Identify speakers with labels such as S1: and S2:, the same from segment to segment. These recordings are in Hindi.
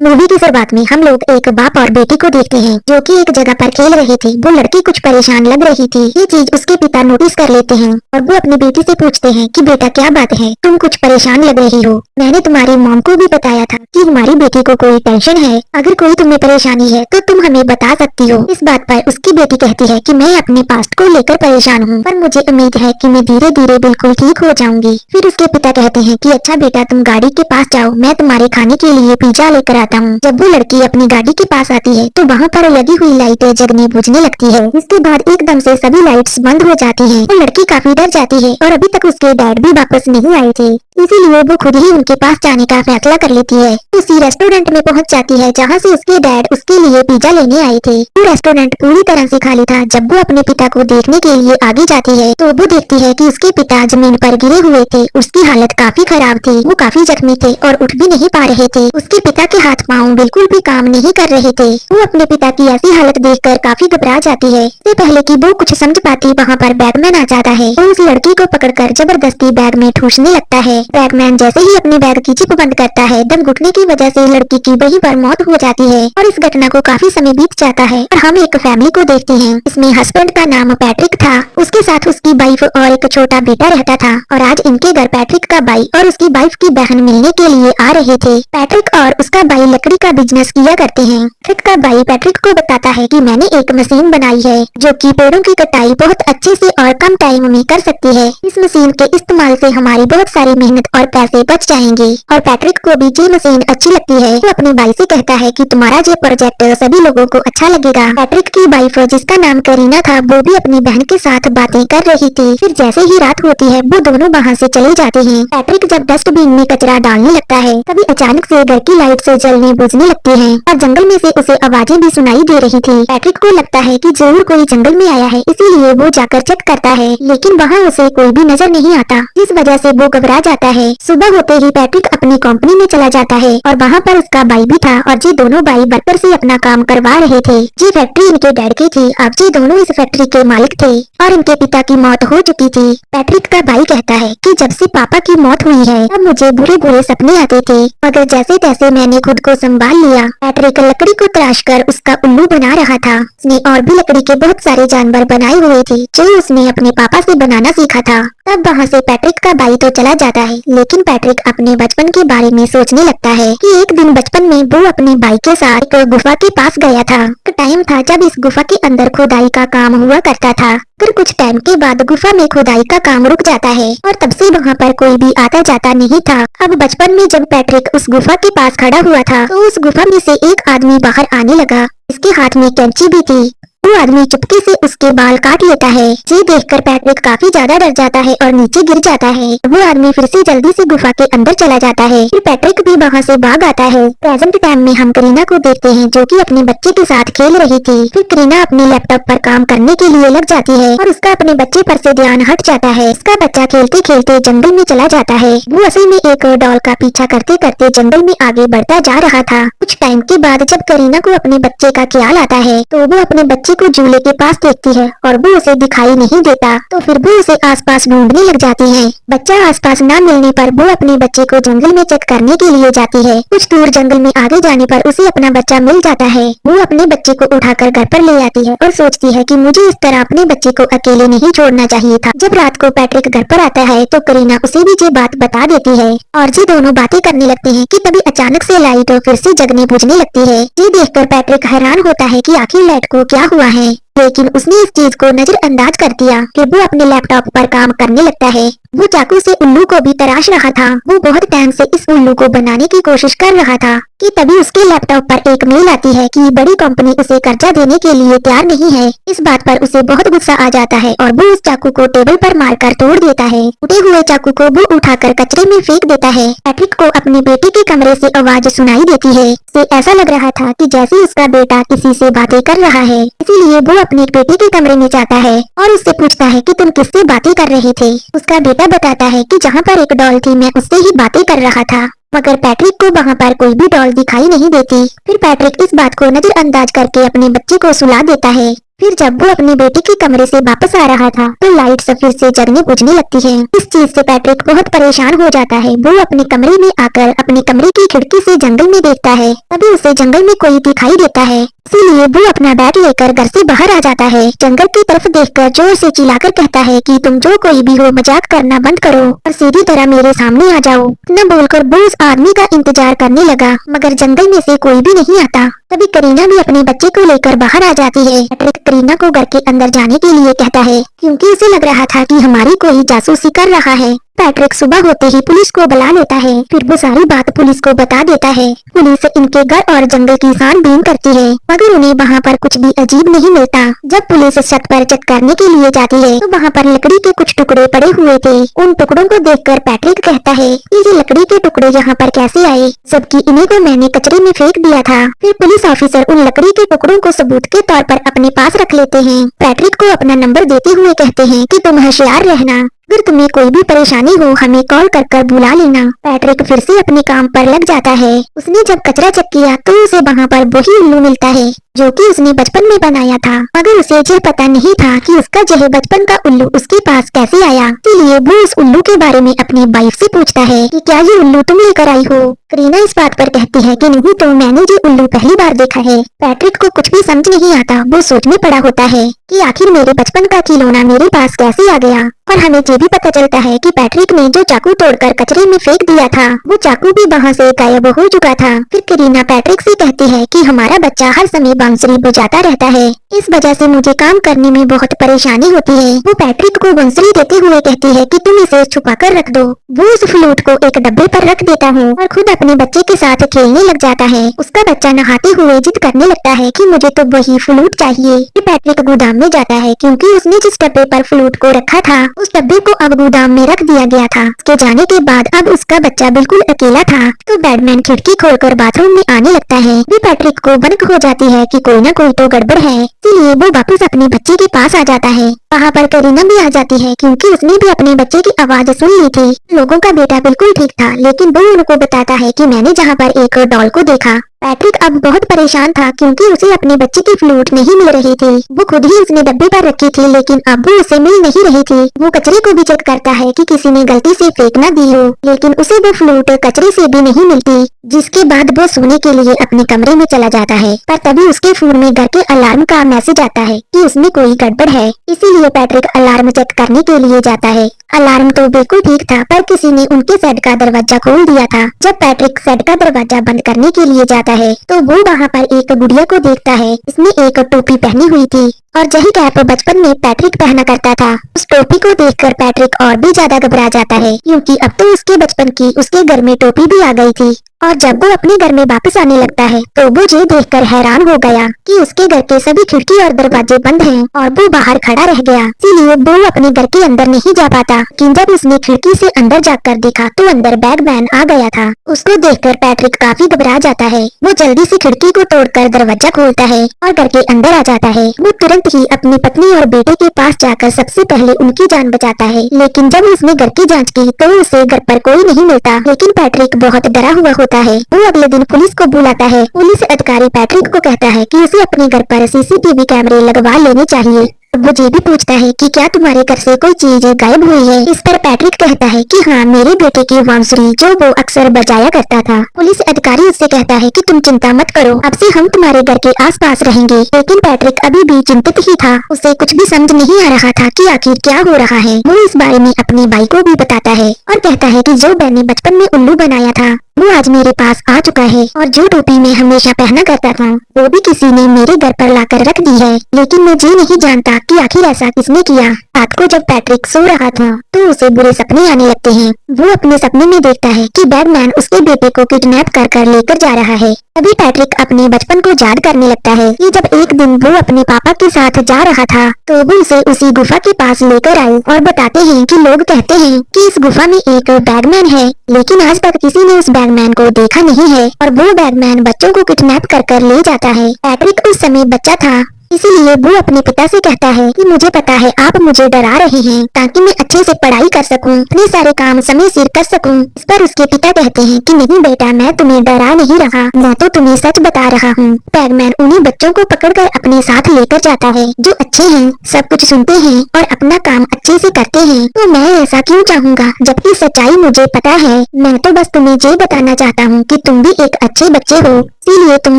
S1: मूवी की शुरुआत में हम लोग एक बाप और बेटी को देखते हैं जो कि एक जगह पर खेल रहे थे। वो लड़की कुछ परेशान लग रही थी। ये चीज उसके पिता नोटिस कर लेते हैं और वो अपनी बेटी से पूछते हैं कि बेटा क्या बात है, तुम कुछ परेशान लग रही हो। मैंने तुम्हारी मॉम को भी बताया था कि हमारी बेटी को कोई टेंशन है, अगर कोई तुम्हें परेशानी है तो तुम हमें बता सकती हो। इस बात पर उसकी बेटी कहती है कि मैं अपने पास्ट को लेकर परेशान हूँ, पर मुझे उम्मीद है कि मैं धीरे धीरे बिल्कुल ठीक हो जाऊंगी। फिर उसके पिता कहते हैं कि अच्छा बेटा, तुम गाड़ी के पास जाओ, मैं तुम्हारे खाने के लिए पिज्जा लेकर आता हूँ। जब वो लड़की अपनी गाड़ी के पास आती है तो वहाँ पर लगी हुई लाइटें जगने बुझने लगती है। इसके बाद एकदम से सभी लाइट्स बंद हो जाती हैं। वो लड़की काफी डर जाती है और अभी तक उसके डैड भी वापस नहीं आए थे, इसीलिए वो खुद ही उनके पास जाने का फैसला कर लेती है। उसी रेस्टोरेंट में पहुंच जाती है जहां से उसके डैड उसके लिए पिज्जा लेने आए थे। वो रेस्टोरेंट पूरी तरह से खाली था। जब वो अपने पिता को देखने के लिए आगे जाती है तो वो देखती है कि उसके पिता जमीन पर गिरे हुए थे। उसकी हालत काफी खराब थी, वो काफी जख्मी थे और उठ भी नहीं पा रहे थे। उसके पिता के हाथ पाँव बिल्कुल भी काम नहीं कर रहे थे। वो अपने पिता की ऐसी हालत देखकर काफी घबरा जाती है। इससे पहले कि वो कुछ समझ पाती, वहाँ पर बैगमैन आ जाता है। वो उस लड़की को पकड़कर जबरदस्ती बैग में ठूसने लगता है। बैगमैन जैसे ही अपने बैग की जिप बंद करता है, दम घुटने की वजह से लड़की की वहीं पर मौत हो जाती है। और इस घटना को काफी समय बीत जाता है और हम एक फैमिली को देखते हैं। इसमें हस्बैंड का नाम पैट्रिक था, उसके साथ उसकी वाइफ और एक छोटा बेटा रहता था। और आज इनके घर पैट्रिक का भाई और उसकी वाइफ की बहन मिलने के लिए आ रहे थे। पैट्रिक और उसका भाई लकड़ी का बिजनेस किया करते हैं। पैट्रिक का भाई पैट्रिक को बताता है कि मैंने एक मशीन बनाई है जो कि पेड़ों की कटाई बहुत अच्छे से और कम टाइम में कर सकती है। इस मशीन के इस्तेमाल से हमारी बहुत सारी मेहनत और पैसे बच जाएंगे। और पैट्रिक को भी ये मशीन अच्छी लगती है। वो अपने भाई से कहता है कि तुम्हारा ये प्रोजेक्ट सभी लोगों को अच्छा लगेगा। पैट्रिक की वाइफ जिसका नाम करीना था, वो भी अपनी बहन के साथ बातें कर रही थी। फिर जैसे ही रात होती है वो दोनों वहाँ से चले जाते हैं। पैट्रिक जब डस्टबिन में कचरा डालने लगता है तभी अचानक से घर की लाइट से जलने बुझने लगती है और जंगल में से उसे आवाजें भी सुनाई दे रही थी। पैट्रिक को लगता है कि जरूर कोई जंगल में आया है, इसीलिए वो जाकर चेक करता है, लेकिन वहाँ उसे कोई भी नजर नहीं आता, जिस वजह से वो घबरा जाता है। सुबह होते ही पैट्रिक अपनी कंपनी में चला जाता है और वहाँ पर उसका भाई भी था और ये दोनों भाई वर्कर से अपना काम करवा रहे थे। ये फैक्ट्री इनके डैड की थी। अब ये दोनों इस फैक्ट्री के मालिक थे और इनके पिता की मौत हो चुकी थी। पैट्रिक का भाई कहता है कि जब से पापा की मौत हुई है तब मुझे बुरे बुरे सपने आते थे, मगर जैसे तैसे मैंने खुद को संभाल लिया। पैट्रिक लकड़ी को तराश कर उसका उल्लू बना रहा था। उसने और भी लकड़ी के बहुत सारे जानवर बनाए हुए थे जो उसने अपने पापा से बनाना सीखा था। तब वहाँ से पैट्रिक का भाई तो चला जाता है, लेकिन पैट्रिक अपने बचपन के बारे में सोचने लगता है कि एक दिन बचपन में वो अपने भाई के साथ एक गुफा के पास गया था। टाइम था जब इस गुफा के अंदर खुदाई का काम हुआ करता था। फिर कुछ टाइम के बाद गुफा में खुदाई का काम रुक जाता है और तब से वहाँ पर कोई भी आता जाता नहीं था। अब बचपन में जब पैट्रिक उस गुफा के पास खड़ा हुआ था तो उस गुफा में से एक आदमी बाहर आने लगा। इसके हाथ में कैंची भी थी। वो आदमी चुपके से उसके बाल काट लेता है। ये देखकर पैट्रिक काफी ज्यादा डर जाता है और नीचे गिर जाता है। वो आदमी फिर से जल्दी से गुफा के अंदर चला जाता है। फिर पैट्रिक भी वहाँ से भाग आता है। प्रेजेंट टाइम में हम करीना को देखते हैं जो कि अपने बच्चे के साथ खेल रही थी। फिर करीना अपने लैपटॉप पर काम करने के लिए लग जाती है और उसका अपने बच्चे पर से ध्यान हट जाता है। उसका बच्चा खेलते खेलते जंगल में चला जाता है। वो असल में एक डॉल का पीछा करते करते जंगल में आगे बढ़ता जा रहा था। कुछ टाइम के बाद जब करीना को अपने बच्चे का ख्याल आता है तो वो अपने बच्चे को झूले के पास देखती है और वो उसे दिखाई नहीं देता, तो फिर वो उसे आसपास ढूंढने लग जाती है। बच्चा आसपास न मिलने पर वो अपने बच्चे को जंगल में चेक करने के लिए जाती है। कुछ दूर जंगल में आगे जाने पर उसे अपना बच्चा मिल जाता है। वो अपने बच्चे को उठाकर घर पर ले आती है और सोचती है कि मुझे इस तरह अपने बच्चे को अकेले नहीं छोड़ना चाहिए था। जब रात को पैट्रिक घर पर आता है तो करीना उसे भी ये बात बता देती है और ये दोनों बातें करने लगते हैं कि तभी अचानक से लाइट फिर से जगने बुझने लगती है। ये देखकर पैट्रिक हैरान होता है कि आखिर लाइट को क्या हुआ है, लेकिन उसने इस चीज को नजरअंदाज कर दिया कि वो अपने लैपटॉप पर काम करने लगता है। वो चाकू से उल्लू को भी तराश रहा था। वो बहुत टाइम से इस उल्लू को बनाने की कोशिश कर रहा था कि तभी उसके लैपटॉप पर एक मेल आती है कि बड़ी कंपनी उसे कर्जा देने के लिए तैयार नहीं है। इस बात पर उसे बहुत गुस्सा आ जाता है और वो उस चाकू को टेबल पर मारकर तोड़ देता है। टूटे हुए चाकू को वो उठाकर कचरे में फेंक देता है। पैट्रिक को अपने बेटे के कमरे से आवाज सुनाई देती है। उसे ऐसा लग रहा था कि जैसे उसका बेटा किसी से बातें कर रहा है, इसीलिए वो अपने बेटे के कमरे में जाता है और उससे पूछता है कि तुम किससे बातें कर रहे थे। उसका बेटा बताता है कि जहाँ पर एक डॉल थी मैं उससे ही बातें कर रहा था, मगर पैट्रिक को वहाँ पर कोई भी डॉल दिखाई नहीं देती। फिर पैट्रिक इस बात को नजरअंदाज करके अपने बच्चे को सुला देता है। फिर जब वो अपने बेटे के कमरे से वापस आ रहा था तो लाइट्स फिर से जगने बुझने लगती है। इस चीज से पैट्रिक बहुत परेशान हो जाता है। वो अपने कमरे में आकर अपने कमरे की खिड़की से जंगल में देखता है। तभी उसे जंगल में कोई दिखाई देता है, इसीलिए वो अपना बैग लेकर घर से बाहर आ जाता है। जंगल की तरफ देखकर जोर से चिल्लाकर कहता है कि तुम जो कोई भी हो मजाक करना बंद करो और सीधी तरह मेरे सामने आ जाओ। न बोलकर वो उस आदमी का इंतजार करने लगा, मगर जंगल में से कोई भी नहीं आता। तभी करीना भी अपने बच्चे को लेकर बाहर आ जाती है। पैट्रिक करीना को घर के अंदर जाने के लिए कहता है क्योंकि उसे लग रहा था कि हमारी कोई जासूसी कर रहा है। पैट्रिक सुबह होते ही पुलिस को बुला लेता है। फिर वो सारी बात पुलिस को बता देता है। पुलिस इनके घर और जंगल की छानबीन करती है, मगर उन्हें वहाँ पर कुछ भी अजीब नहीं मिलता। जब पुलिस छत पर चेक करने के लिए जाती है तो वहाँ पर लकड़ी के कुछ टुकड़े पड़े हुए थे। उन टुकड़ों को देखकर पैट्रिक कहता है कि ये लकड़ी के टुकड़े यहाँ पर कैसे आए, जबकि इन्हें तो मैंने कचरे में फेंक दिया था। फिर पुलिस ऑफिसर उन लकड़ी के टुकड़ों को सबूत के तौर पर अपने पास रख लेते हैं। पैट्रिक को अपना नंबर देते हुए कहते हैं कि तुम होशियार रहना, अगर तुम्हें कोई भी परेशानी हो हमें कॉल कर बुला लेना। पैट्रिक फिर से अपने काम पर लग जाता है। उसने जब कचरा चेक किया तो उसे वहाँ पर वही उल्लू मिलता है जो कि उसने बचपन में बनाया था, मगर उसे यह पता नहीं था कि उसका यह बचपन का उल्लू उसके पास कैसे आया। इसलिए वो उस उल्लू के बारे में अपनी वाइफ से पूछता है कि क्या ये उल्लू तुम लेकर आई हो। करीना इस बात पर कहती है कि नहीं, तो मैंने ये उल्लू पहली बार देखा है। पैट्रिक को कुछ भी समझ नहीं आता। वो सोच में पड़ा होता है कि आखिर मेरे बचपन का खिलौना मेरे पास कैसे आ गया। और हमें ये भी पता चलता है कि पैट्रिक ने जो चाकू तोड़कर कचरे में फेंक दिया था वो चाकू भी वहाँ से गायब हो चुका था। फिर करीना पैट्रिक से कहती है कि हमारा बच्चा हर समय बांसुरी बजाता रहता है, इस वजह से मुझे काम करने में बहुत परेशानी होती है। वो पैट्रिक को बांसुरी देते हुए कहती है कि तुम इसे छुपा कर रख दो। वो उस फ्लूट को एक डब्बे पर रख देता हूँ और खुद अपने बच्चे के साथ खेलने लग जाता है। उसका बच्चा नहाते हुए जिद करने लगता है कि मुझे तो वही फ्लूट चाहिए। पैट्रिक गोदाम में जाता है क्योंकि उसने जिस डब्बे पर फ्लूट को रखा था उस डब्बे को अब गोदाम में रख दिया गया था। उसके जाने के बाद अब उसका बच्चा बिल्कुल अकेला था। तो बैडमैन खिड़की खोलकर बाथरूम में आने लगता है। भी पैट्रिक को भनक हो जाती है कि कोई ना कोई तो गड़बड़ है, इसलिए वो वापस अपने बच्चे के पास आ जाता है। वहाँ पर करीना भी आ जाती है क्योंकि उसने भी अपने बच्चे की आवाज सुन ली थी। लोगों का बेटा बिल्कुल ठीक था, लेकिन वो उनको बताता है कि मैंने जहाँ पर एक डॉल को देखा। पैट्रिक अब बहुत परेशान था क्योंकि उसे अपने बच्चे की फ्लूट नहीं मिल रही थी। वो खुद ही उसने डब्बे पर रखी थी, लेकिन अब वो उसे मिल नहीं रही थी। वो कचरे को भी चेक करता है कि किसी ने गलती से फेंक न दी हो, लेकिन उसे वो फ्लूट कचरे से भी नहीं मिलती। जिसके बाद वो सोने के लिए अपने कमरे में चला जाता है, पर तभी उसके फोन में घर के अलार्म का मैसेज आता है कि उसमें कोई गड़बड़ है। इसीलिए पैट्रिक अलार्म चेक करने के लिए जाता है। अलार्म तो बिल्कुल ठीक था, पर किसी ने उनके शेड का दरवाजा खोल दिया था। जब पैट्रिक शेड का दरवाजा बंद करने के लिए जाता है तो वो वहाँ पर एक गुड़िया को देखता है। इसने एक टोपी पहनी हुई थी और यही कैप बचपन में पैट्रिक पहना करता था। उस टोपी को देखकर पैट्रिक और भी ज्यादा घबरा जाता है क्योंकि अब तो उसके बचपन की उसके घर में टोपी भी आ गई थी। और जब वो अपने घर में वापस आने लगता है तो वो ये देखकर हैरान हो गया कि उसके घर के सभी खिड़की और दरवाजे बंद हैं और वो बाहर खड़ा रह गया। इसीलिए वो अपने घर के अंदर नहीं जा पाता। लेकिन जब उसने खिड़की से अंदर जाकर देखा तो अंदर बैगमैन आ गया था। उसको देखकर पैट्रिक काफी घबरा जाता है। वो जल्दी से खिड़की को तोड़कर दरवाजा खोलता है और घर के अंदर आ जाता है। वो तुरंत ही अपनी पत्नी और बेटे के पास जाकर सबसे पहले उनकी जान बचाता है। लेकिन जब उसने घर की जाँच की तो उसे घर पर कोई नहीं मिलता। लेकिन पैट्रिक बहुत डरा हुआ होता है। वो अगले दिन पुलिस को बुलाता है। पुलिस अधिकारी पैट्रिक को कहता है कि उसे अपने घर पर सीसीटीवी कैमरे लगवा लेने चाहिए। वो ये भी पूछता है कि क्या तुम्हारे घर से कोई चीज गायब हुई है। इस पर पैट्रिक कहता है कि हाँ, मेरे बेटे की बांसुरी जो वो अक्सर बजाया करता था। पुलिस अधिकारी उससे कहता है कि तुम चिंता मत करो, अब से हम तुम्हारे घर के आसपास रहेंगे। लेकिन पैट्रिक अभी भी चिंतित ही था। उसे कुछ भी समझ नहीं आ रहा था कि आखिर क्या हो रहा है। वो इस बारे में अपने भाई को भी बताता है और कहता है कि जो मैंने बचपन में उल्लू बनाया था वो आज मेरे पास आ चुका है और जो टोपी मैं हमेशा पहना करता था वो भी किसी ने मेरे घर पर लाकर रख दी है। लेकिन मैं ये नहीं जानता कि आखिर ऐसा किसने किया। रात को जब पैट्रिक सो रहा था तो उसे बुरे सपने आने लगते हैं। वो अपने सपने में देखता है कि बैगमैन उसके बेटे को किडनैप कर लेकर जा रहा है। तभी पैट्रिक अपने बचपन को याद करने लगता है कि जब एक दिन वो अपने पापा के साथ जा रहा था तो वो उसे उसी गुफा के पास लेकर आए और बताते हैं कि लोग कहते हैं कि इस गुफा में एक बैगमैन है, लेकिन आज तक किसी ने उस बैगमैन को देखा नहीं है और वो बैगमैन बच्चों को किडनैप कर ले जाता है। पैट्रिक उस समय बच्चा था इसीलिए वो अपने पिता से कहता है कि मुझे पता है आप मुझे डरा रहे हैं ताकि मैं अच्छे से पढ़ाई कर सकूं, अपने सारे काम समय सिर कर सकूं। इस पर उसके पिता कहते हैं कि नहीं बेटा, मैं तुम्हें डरा नहीं रहा, मैं तो तुम्हें सच बता रहा हूँ। बैगमैन उन्हीं बच्चों को पकड़कर अपने साथ लेकर जाता है जो अच्छे हैं, सब कुछ सुनते हैं और अपना काम अच्छे से करते हैं। तो मैं ऐसा क्यों चाहूँगा जबकि सच्चाई मुझे पता है। मैं तो बस तुम्हें ये बताना चाहता हूँ कि तुम भी एक अच्छे बच्चे हो, इसीलिए तुम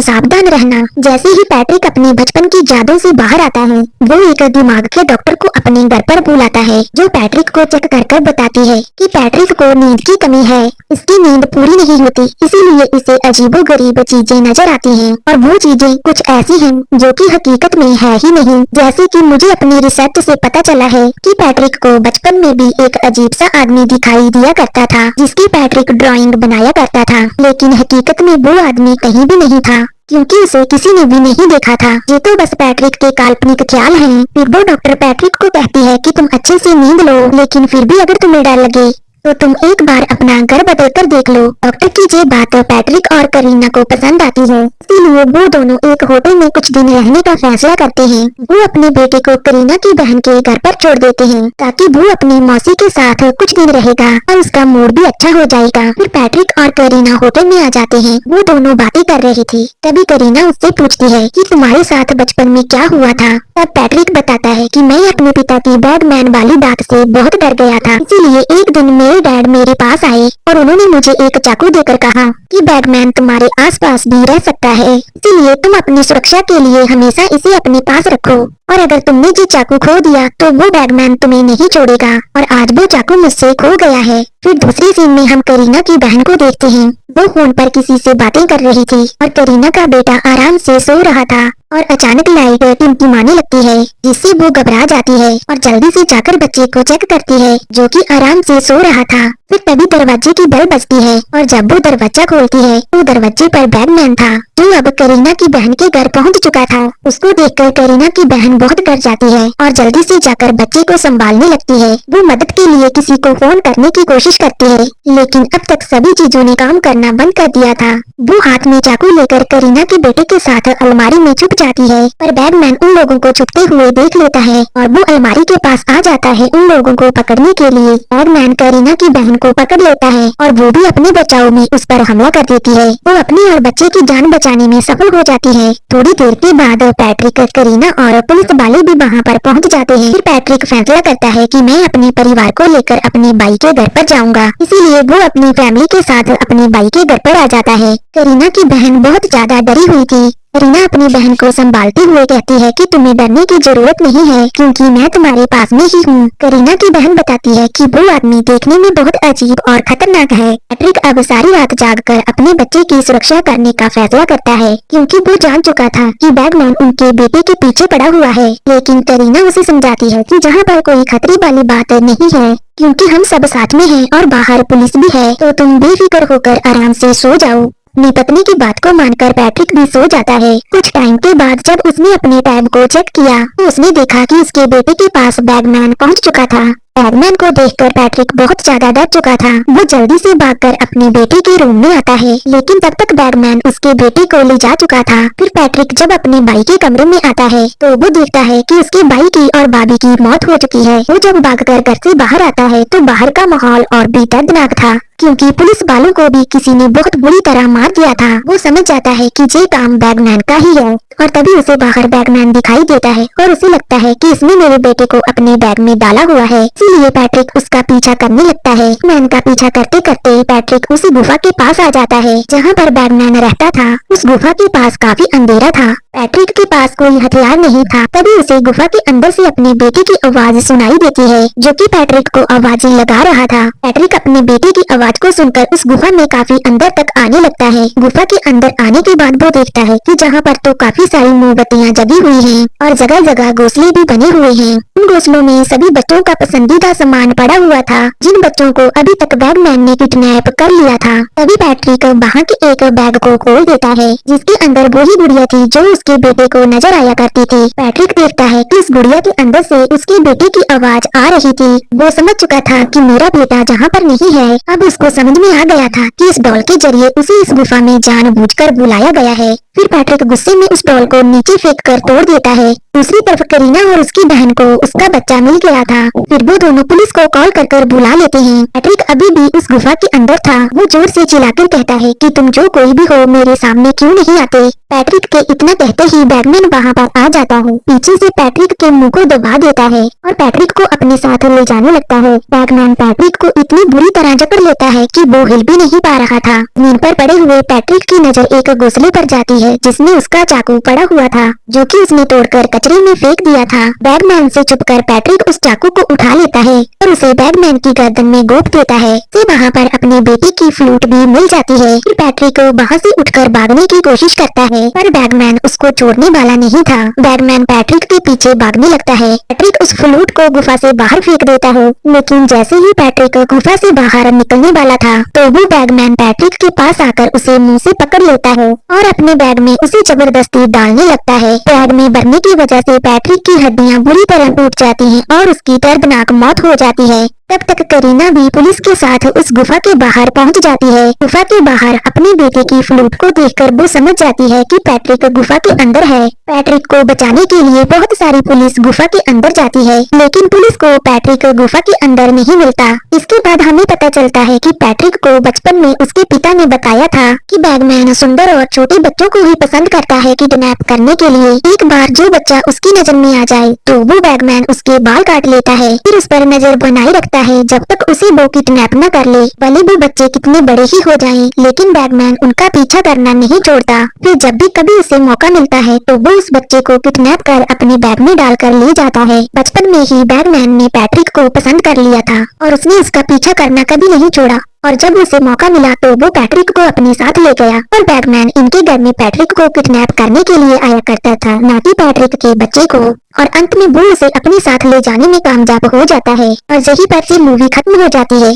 S1: सावधान रहना। जैसे ही पैट्रिक अपने बचपन की यादों से बाहर आता है, वो एक दिमाग के डॉक्टर को अपने घर पर बुलाता है जो पैट्रिक को चेक कर बताती है कि पैट्रिक को नींद की कमी है, इसकी नींद पूरी नहीं होती, इसीलिए इसे अजीबोगरीब चीजें नजर आती हैं और वो चीजें कुछ ऐसी हैं जो कि हकीकत में है ही नहीं। जैसे कि मुझे अपनी रिसर्च से पता चला है कि पैट्रिक को बचपन में भी एक अजीब सा आदमी दिखाई दिया करता था जिसकी पैट्रिक ड्राइंग बनाया करता था, लेकिन हकीकत में वो आदमी कहीं भी नहीं था क्योंकि उसे किसी ने भी नहीं देखा था। ये तो बस पैट्रिक के काल्पनिक ख्याल हैं। फिर वो डॉक्टर पैट्रिक को कहती है कि तुम अच्छे से नींद लो, लेकिन फिर भी अगर तुम्हें डर लगे तो तुम एक बार अपना घर बदल कर देख लो। डॉक्टर की ये बात पैट्रिक और करीना को पसंद आती है, इसीलिए वो दोनों एक होटल में कुछ दिन रहने का फैसला करते हैं। वो अपने बेटे को करीना की बहन के घर पर छोड़ देते हैं ताकि वो अपनी मौसी के साथ कुछ दिन रहेगा और उसका मूड भी अच्छा हो जाएगा। फिर पैट्रिक और करीना होटल में आ जाते हैं। वो दोनों बातें कर रही थी, तभी करीना उससे पूछती है कि तुम्हारे साथ बचपन में क्या हुआ था। तब पैट्रिक बताता है कि मैं अपने पिता की बैगमैन वाली बात से बहुत डर गया था, इसीलिए एक दिन मेरे डैड मेरे पास आए और उन्होंने मुझे एक चाकू देकर कहा कि बैगमैन तुम्हारे आसपास भी रह सकता है, इसीलिए तुम अपनी सुरक्षा के लिए हमेशा इसे अपने पास रखो और अगर तुमने ये चाकू खो दिया तो वो बैगमैन तुम्हें नहीं छोड़ेगा। और आज वो चाकू मुझसे खो गया है। फिर दूसरी सीन में हम करीना की बहन को देखते हैं। वो फोन पर किसी से बातें कर रही थी और करीना का बेटा आराम से सो रहा था और अचानक लाइट टिमटिमाने लगती है जिससे वो घबरा जाती है और जल्दी से जाकर बच्चे को चेक करती है जो कि आराम से सो रहा था। फिर तभी दरवाजे की बेल बजती है और जब वो दरवाजा खोलती है तो दरवाजे पर बैगमैन था जो अब करीना की बहन के घर पहुंच चुका था। उसको देखकर करीना की बहन बहुत डर जाती है और जल्दी से जाकर बच्चे को संभालने लगती है। वो मदद के लिए किसी को फोन करने की कोशिश करती है, लेकिन अब तक सभी चीजों ने काम करना बंद कर दिया था। वो हाथ में चाकू लेकर करीना के बेटे के साथ अलमारी में छुप जाती है, पर बैगमैन उन लोगों को छुपते हुए देख लेता है और वो अलमारी के पास आ जाता है उन लोगों को पकड़ने के लिए। बैगमैन करीना की बहन को पकड़ लेता है और वो भी अपने बचाव में उस पर हमला कर देती है। वो अपनी और बच्चे की जान बचाने में सफल हो जाती है। थोड़ी देर के बाद पैट्रिक, करीना और पुलिस वाले भी वहाँ पर पहुँच जाते हैं। फिर पैट्रिक फैसला करता है कि मैं अपने परिवार को लेकर अपने भाई के घर पर जाऊंगा, इसीलिए वो अपनी फैमिली के साथ अपने भाई के घर पर आ जाता है। करीना की बहन बहुत ज्यादा डरी हुई थी। करीना अपनी बहन को संभालते हुए कहती है कि तुम्हें डरने की जरूरत नहीं है क्योंकि मैं तुम्हारे पास में ही हूँ। करीना की बहन बताती है कि वो आदमी देखने में बहुत अजीब और खतरनाक है। पैट्रिक अब सारी रात जागकर अपने बच्चे की सुरक्षा करने का फैसला करता है क्योंकि वो जान चुका था कि बैगमैन उनके बेटे के पीछे पड़ा हुआ है। लेकिन करीना उसे समझाती है कि जहाँ पर कोई खतरे वाली बात नहीं है क्योंकि हम सब साथ में हैं और बाहर पुलिस भी है, तो तुम बेफिक्र होकर आराम से सो जाओ। अपनी पत्नी की बात को मानकर पैट्रिक भी सो जाता है। कुछ टाइम के बाद जब उसने अपने टैब को चेक किया तो उसने देखा कि उसके बेटे के पास बैगमैन पहुंच चुका था। बैगमैन को देखकर पैट्रिक बहुत ज्यादा डर चुका था। वो जल्दी से भागकर अपने बेटे के रूम में आता है, लेकिन तब तक बैगमैन उसके बेटे को ले जा चुका था। फिर पैट्रिक जब अपने भाई के कमरे में आता है तो वो देखता है कि उसके भाई की और भाभी की मौत हो चुकी है। वो जब भागकर घर से बाहर आता है तो बाहर का माहौल और भी दर्दनाक था क्योंकि पुलिस वालों को भी किसी ने बहुत बुरी तरह मार दिया था। वो समझ जाता है कि ये काम बैगमैन का ही है और तभी उसे बाहर बैगमैन दिखाई देता है और उसे लगता है कि इसने मेरे बेटे को अपने बैग में डाला हुआ है, इसीलिए पैट्रिक उसका पीछा करने लगता है। बैगमैन का पीछा करते करते पैट्रिक उस गुफा के पास आ जाता है जहाँ पर बैगमैन रहता था। उस गुफा के पास काफी अंधेरा था। पैट्रिक के पास कोई हथियार नहीं था, तभी उसे गुफा के अंदर से अपने बेटे की आवाज सुनाई देती है जो कि पैट्रिक को आवाजें लगा रहा था। पैट्रिक अपने बेटे की आवाज को सुनकर उस गुफा में काफी अंदर तक आने लगता है। गुफा के अंदर आने के बाद वो देखता है कि जहाँ पर तो काफी सारी मोमबत्तियाँ जगी हुई हैं और जगह जगह घोंसले भी बने हुए हैं। उन घोंसलों में सभी बच्चों का पसंदीदा सामान पड़ा हुआ था जिन बच्चों को अभी तक बैगमैन ने किडनैप कर लिया था। तभी पैट्रिक वहाँ के एक बैग को खोल देता है जिसके अंदर वही गुड़िया थी जो उसके बेटे को नजर आया करती थी। पैट्रिक देखता है कि इस गुड़िया के अंदर से उसके बेटे की आवाज आ रही थी। वो समझ चुका था कि मेरा बेटा जहाँ पर नहीं है। अब उसको समझ में आ गया था कि इस डॉल के जरिए उसे इस गुफा में जानबूझकर बुलाया गया है। फिर पैट्रिक गुस्से में उस डॉल को नीचे फेंक कर तोड़ देता है। दूसरी तरफ करीना और उसकी बहन को उसका बच्चा मिल गया था। फिर वो दोनों पुलिस को कॉल कर बुला लेते हैं। पैट्रिक अभी भी उस गुफा के अंदर था। वो जोर से चिल्लाकर कहता है कि तुम जो कोई भी हो मेरे सामने क्यों नहीं आते। पैट्रिक के इतना कहते ही बैगमैन वहाँ पर आ जाता है। पीछे से पैट्रिक के मुंह को दबा देता है और पैट्रिक को अपने साथ ले जाने लगता है। बैगमैन पैट्रिक को इतनी बुरी तरह जकड़ लेता है कि वो हिल भी नहीं पा रहा था। जमीन पर पड़े हुए पैट्रिक की नजर एक घोंसले पर जाती है जिसमें उसका चाकू पड़ा हुआ था, जो कि उसने तोड़कर कचरे में फेंक दिया था। बैगमैन से छुपकर पैट्रिक उस चाकू को उठा लेता है और उसे बैगमैन की गर्दन में गोप देता है। फिर वहाँ पर अपने बेटे की फ्लूट भी मिल जाती है। फिर पैट्रिक वहाँ से उठकर भागने की कोशिश करता है पर बैगमैन उसको छोड़ने वाला नहीं था। बैगमैन पैट्रिक के पीछे भागने लगता है। पैट्रिक उस फ्लूट को गुफा से बाहर फेंक देता है, लेकिन जैसे ही पैट्रिक गुफा से बाहर निकलने वाला था तो वो बैगमैन पैट्रिक के पास आकर उसे मुंह से पकड़ लेता है और अपने बैग में उसे जबरदस्ती डालने लगता है। बैग में भरने की वजह से पैट्रिक की हड्डियां बुरी तरह टूट जाती हैं और उसकी दर्दनाक मौत हो जाती है। तब तक करीना भी पुलिस के साथ उस गुफा के बाहर पहुंच जाती है। गुफा के बाहर अपने बेटे की फ्लूट को देखकर वो समझ जाती है कि पैट्रिक गुफा के अंदर है। पैट्रिक को बचाने के लिए बहुत सारी पुलिस गुफा के अंदर जाती है, लेकिन पुलिस को पैट्रिक गुफा के अंदर नहीं मिलता। इसके बाद हमें पता चलता है कि पैट्रिक को बचपन में उसके पिता ने बताया था कि बैगमैन सुंदर और छोटे बच्चों को ही पसंद करता है किडनैप करने के लिए। एक बार जो बच्चा उसकी नजर में आ जाए तो वो बैगमैन उसके बाल काट लेता है, फिर उस पर नजर बनाए रखता है जब तक उसे वो किडनैप न कर ले, भले वो बच्चे कितने बड़े ही हो जाएं। लेकिन बैगमैन उनका पीछा करना नहीं छोड़ता। फिर जब भी कभी उसे मौका मिलता है तो वो उस बच्चे को किडनैप कर अपने बैग में डालकर ले जाता है। बचपन में ही बैगमैन ने पैट्रिक को पसंद कर लिया था और उसने उसका पीछा करना कभी नहीं छोड़ा, और जब उसे मौका मिला तो वो पैट्रिक को अपने साथ ले गया। और बैगमैन इनके घर में पैट्रिक को किडनैप करने के लिए आया करता था, न कि पैट्रिक के बच्चे को। और अंत में वो उसे अपने साथ ले जाने में कामयाब हो जाता है और यहीं पर से मूवी खत्म हो जाती है।